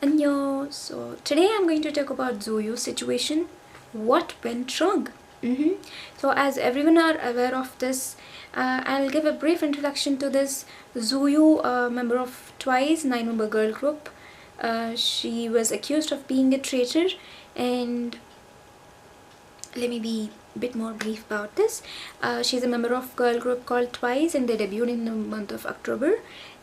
Annyeong. So today I'm going to talk about Tzuyu situation. What went wrong? So as everyone are aware of this, I'll give a brief introduction to this. Tzuyu, a member of Twice, 9-member girl group. She was accused of being a traitor, and let me be a bit more brief about this. She's a member of girl group called Twice, and they debuted in the month of October.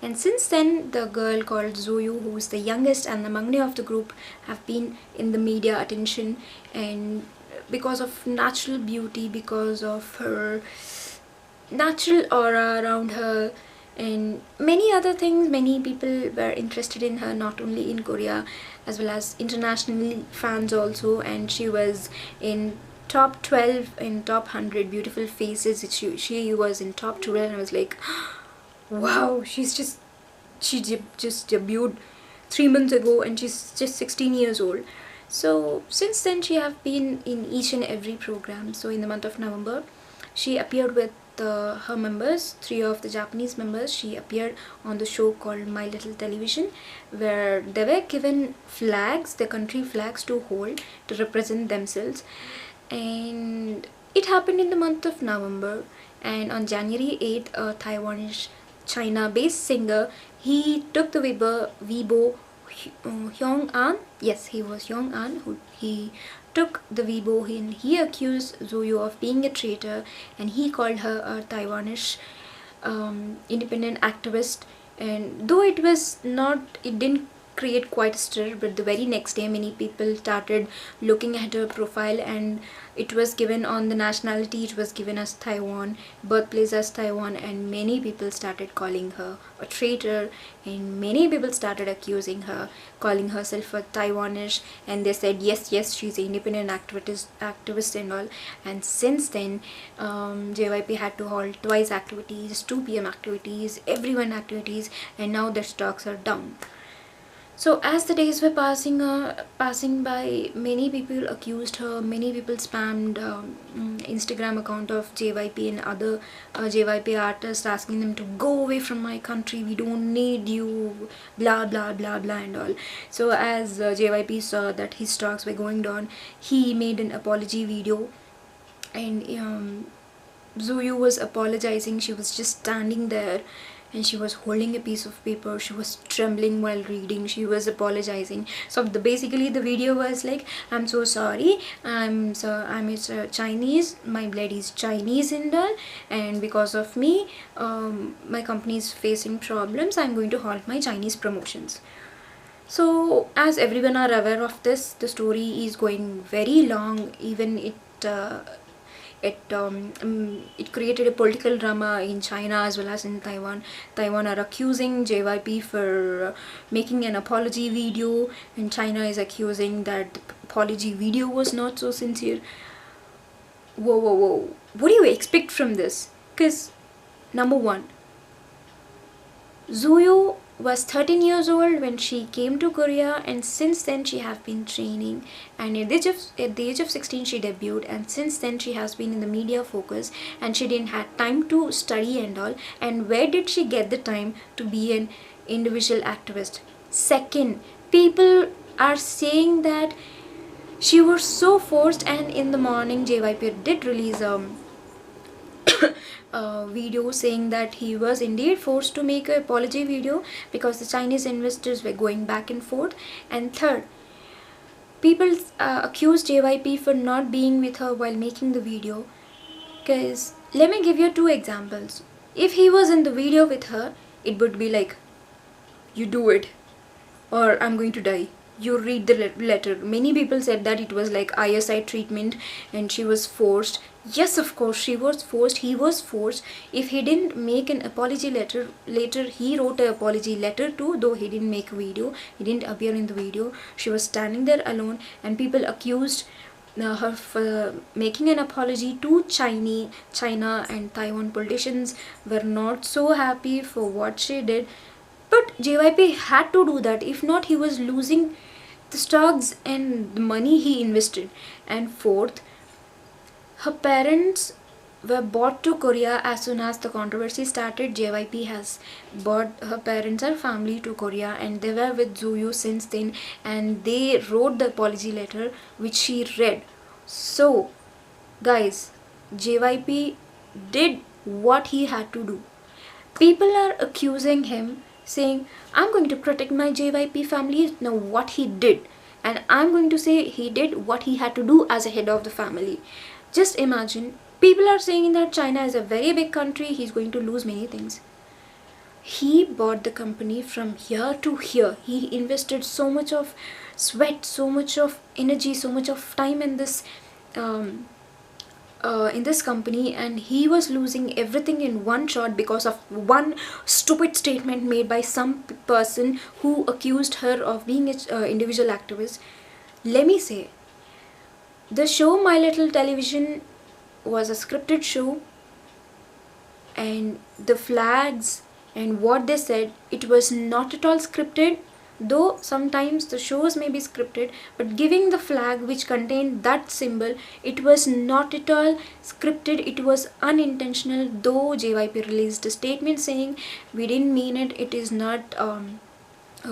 And since then, the girl called Tzuyu, who is the youngest and the mangne of the group, have been in the media attention, and because of natural beauty, because of her natural aura around her, and many other things, many people were interested in her, not only in Korea as well as internationally fans also. And she was in top 12 in top 100 beautiful faces. She was in top 12, and I was like, wow, she just debuted 3 months ago, and she's just 16 years old. So since then, she have been in each and every program. So in the month of November, she appeared with her members, 3 of the Japanese members. She appeared on the show called My Little Television, where they were given flags, the country flags, to hold to represent themselves. And it happened in the month of November. And on January 8th, a Taiwanese China-based singer, he took the Weibo Hyung-an, yes, he was Hyung-an, who he took the Weibo, and he accused Tzuyu of being a traitor, and he called her a Taiwanese independent activist. And though it didn't create quite a stir, but the very next day many people started looking at her profile, and it was given on the nationality, it was given as Taiwan, birthplace as Taiwan, and many people started calling her a traitor, and many people started accusing her, calling herself a Taiwanese, and they said yes, she's an independent activist and all. And since then, JYP had to halt Twice activities, 2 PM activities, everyone activities, and now their stocks are down. So as the days were passing by, many people accused her, many people spammed Instagram account of JYP and other JYP artists, asking them to go away from my country, we don't need you, blah blah blah blah and all. So as JYP saw that his stocks were going down, he made an apology video, and Tzuyu was apologizing. She was just standing there, and she was holding a piece of paper. She was trembling while reading. She was apologizing. So basically the video was like, I'm so sorry, I'm Chinese, my blood is Chinese and all, and because of me, my company is facing problems, I'm going to halt my Chinese promotions. So as everyone are aware of this, the story is going very long. Even it created a political drama in China as well as in Taiwan. Taiwan are accusing JYP for making an apology video, and China is accusing that the apology video was not so sincere. Whoa. What do you expect from this? Because number one, Tzuyu was 13 years old when she came to Korea, and since then she have been training, and at the age of 16 she debuted, and since then she has been in the media focus, and she didn't have time to study and all. And where did she get the time to be an individual activist? Second, people are saying that she was so forced, and in the morning JYP did release video saying that he was indeed forced to make an apology video because the Chinese investors were going back and forth. And third, people accused JYP for not being with her while making the video. Because let me give you 2 examples. If he was in the video with her, it would be like, you do it or I'm going to die, you read the letter. Many people said that it was like ISI treatment and she was forced. Yes, of course she was forced, he was forced. If he didn't make an apology letter, later he wrote an apology letter too, though he didn't make a video, he didn't appear in the video. She was standing there alone, and people accused her for making an apology to China, and Taiwan politicians were not so happy for what she did. But JYP had to do that, if not he was losing the stocks and the money he invested. And fourth, her parents were brought to Korea as soon as the controversy started. JYP has brought her parents and family to Korea, and they were with Tzuyu since then, and they wrote the apology letter which she read. So guys, JYP did what he had to do. People are accusing him, saying, I'm going to protect my JYP family. Now what he did, and I'm going to say he did what he had to do as a head of the family. Just imagine, people are saying that China is a very big country, he's going to lose many things. He bought the company from here to here. He invested so much of sweat, so much of energy, so much of time um, in this company, and he was losing everything in one shot because of one stupid statement made by some person who accused her of being an individual activist. Let me say, the show My Little Television was a scripted show, and the flags and what they said, it was not at all scripted. Though sometimes the shows may be scripted, but giving the flag which contained that symbol, it was not at all scripted, it was unintentional. Though JYP released a statement saying, we didn't mean it, it is not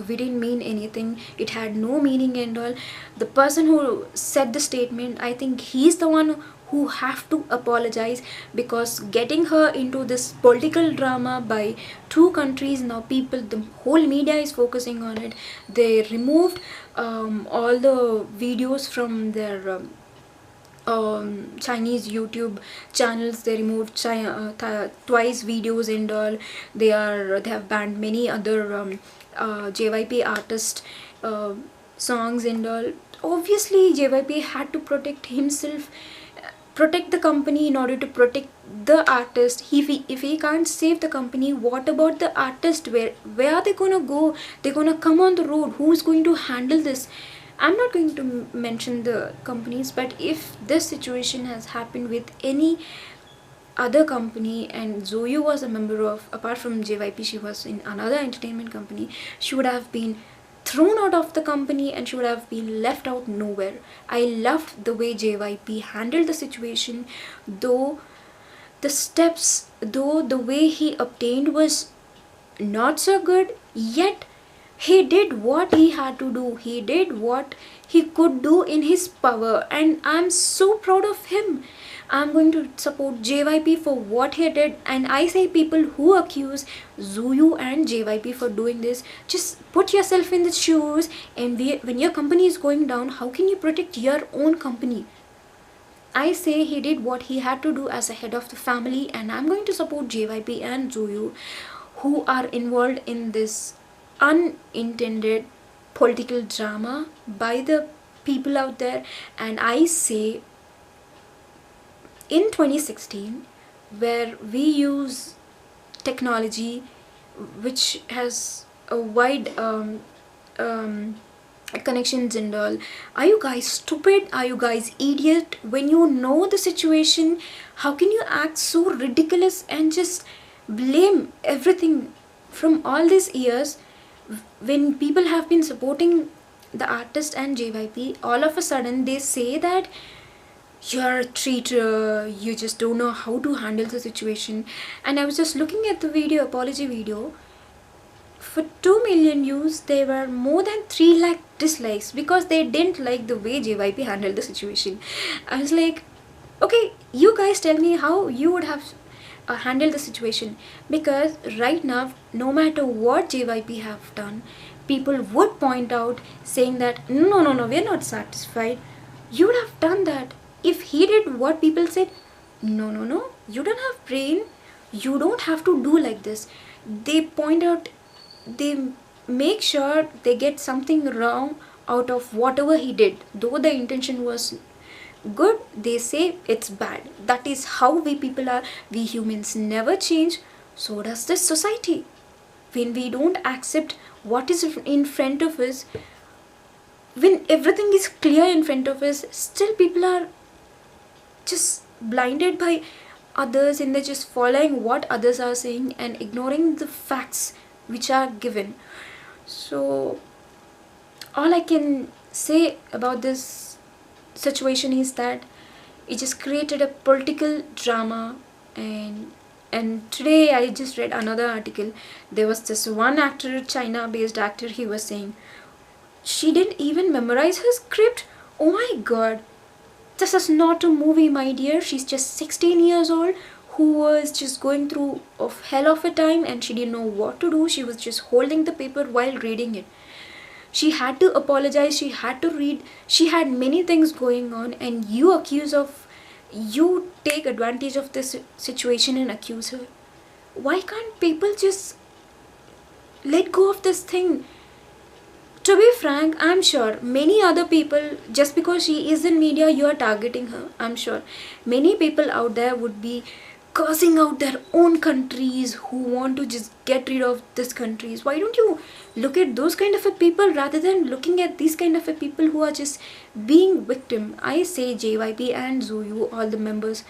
we didn't mean anything, it had no meaning and all. The person who said the statement, I think he's the one who have to apologize, because getting her into this political drama by two countries, now people, the whole media is focusing on it. They removed all the videos from their Chinese YouTube channels. They removed twice videos and all. They have banned many other JYP artist songs and all. Obviously JYP had to protect himself, protect the company in order to protect the artist. If he can't save the company, what about the artist? Where are they gonna go? They're gonna come on the road. Who's going to handle this? I'm not going to mention the companies, but if this situation has happened with any other company, and Tzuyu was a member of, apart from JYP, she was in another entertainment company, she would have been thrown out of the company and she would have been left out nowhere. I loved the way JYP handled the situation, though the way he obtained was not so good, yet he did what he had to do. He did what he could do in his power, and I'm so proud of him. I'm going to support JYP for what he did, and I say people who accuse Tzuyu and JYP for doing this, just put yourself in the shoes, and when your company is going down, how can you protect your own company? I say he did what he had to do as a head of the family, and I'm going to support JYP and Tzuyu, who are involved in this unintended political drama by the people out there. And I say, in 2016, where we use technology which has a wide connections and all, are you guys stupid? Are you guys idiot? When you know the situation, how can you act so ridiculous and just blame everything from all these years? When people have been supporting the artist and JYP, all of a sudden they say that you're a traitor, you just don't know how to handle the situation. And I was just looking at the video, apology video. For 2 million views, there were more than 3 lakh dislikes because they didn't like the way JYP handled the situation. I was like, okay, you guys tell me how you would have handled the situation, because right now, no matter what JYP have done, people would point out saying that no, we're not satisfied. You would have done that if he did what people said. No, you don't have brain, you don't have to do like this. They point out, they make sure they get something wrong out of whatever he did. Though the intention was good, they say it's bad. That is how we people are. We humans never change, so does this society. When we don't accept what is in front of us, when everything is clear in front of us, still people are just blinded by others, and they're just following what others are saying and ignoring the facts which are given. So all I can say about this situation is that it just created a political drama And today I just read another article. There was this one actor, China based actor, he was saying she didn't even memorize her script. Oh my god, this is not a movie, my dear. She's just 16 years old who was just going through a hell of a time, and she didn't know what to do. She was just holding the paper while reading it. She had to apologize, she had to read, she had many things going on, and you take advantage of this situation and accuse her. Why can't people just let go of this thing? To be frank, I'm sure many other people, just because she is in media, you are targeting her. I'm sure many people out there would be cursing out their own countries, who want to just get rid of these countries. Why don't you look at those kind of a people rather than looking at these kind of a people who are just being victim? I say JYP and Tzuyu, all the members.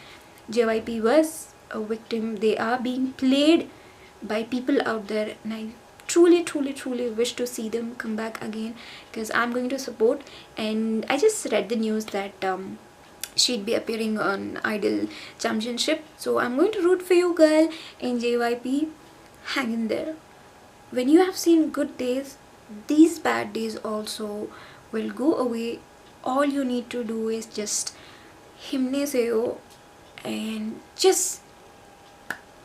JYP was a victim. They are being played by people out there, and I truly wish to see them come back again, because I'm going to support. And I just read the news that she'd be appearing on Idol Championship, so I'm going to root for you, girl. And JYP, hang in there. When you have seen good days, these bad days also will go away. All you need to do is just himne seyo, and just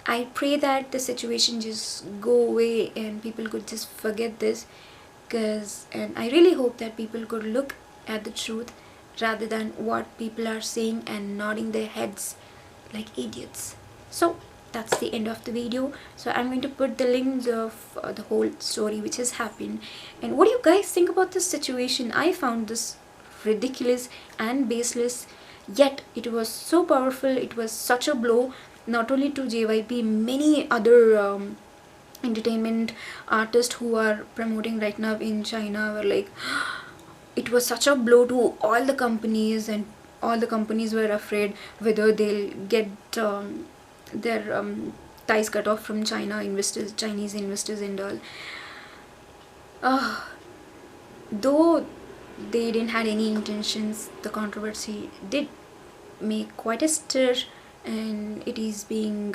I pray that the situation just go away and people could just forget this. And I really hope that people could look at the truth rather than what people are saying and nodding their heads like idiots. So that's the end of the video. So I'm going to put the links of the whole story which has happened. And what do you guys think about this situation? I found this ridiculous and baseless, yet it was so powerful. It was such a blow, not only to JYP, many other entertainment artists who are promoting right now in China were like, it was such a blow to all the companies, and all the companies were afraid whether they'll get their ties cut off from Chinese investors and all. Though they didn't had any intentions, the controversy did make quite a stir, and it is being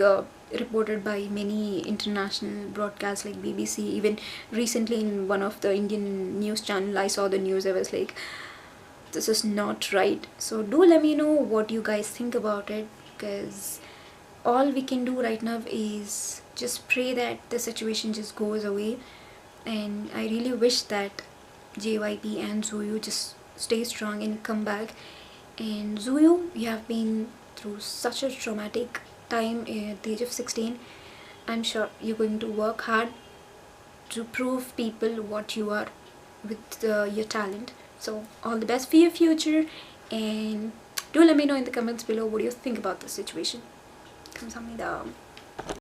reported by many international broadcasts like BBC. Even recently in one of the Indian news channel, I saw the news. I was like, this is not right. So do let me know what you guys think about it, because all we can do right now is just pray that the situation just goes away. And I really wish that JYP and Tzuyu just stay strong and come back. And Tzuyu, you have been through such a traumatic time at the age of 16. I'm sure you're going to work hard to prove people what you are with your talent. So all the best for your future, and do let me know in the comments below what you think about the situation. 감사합니다.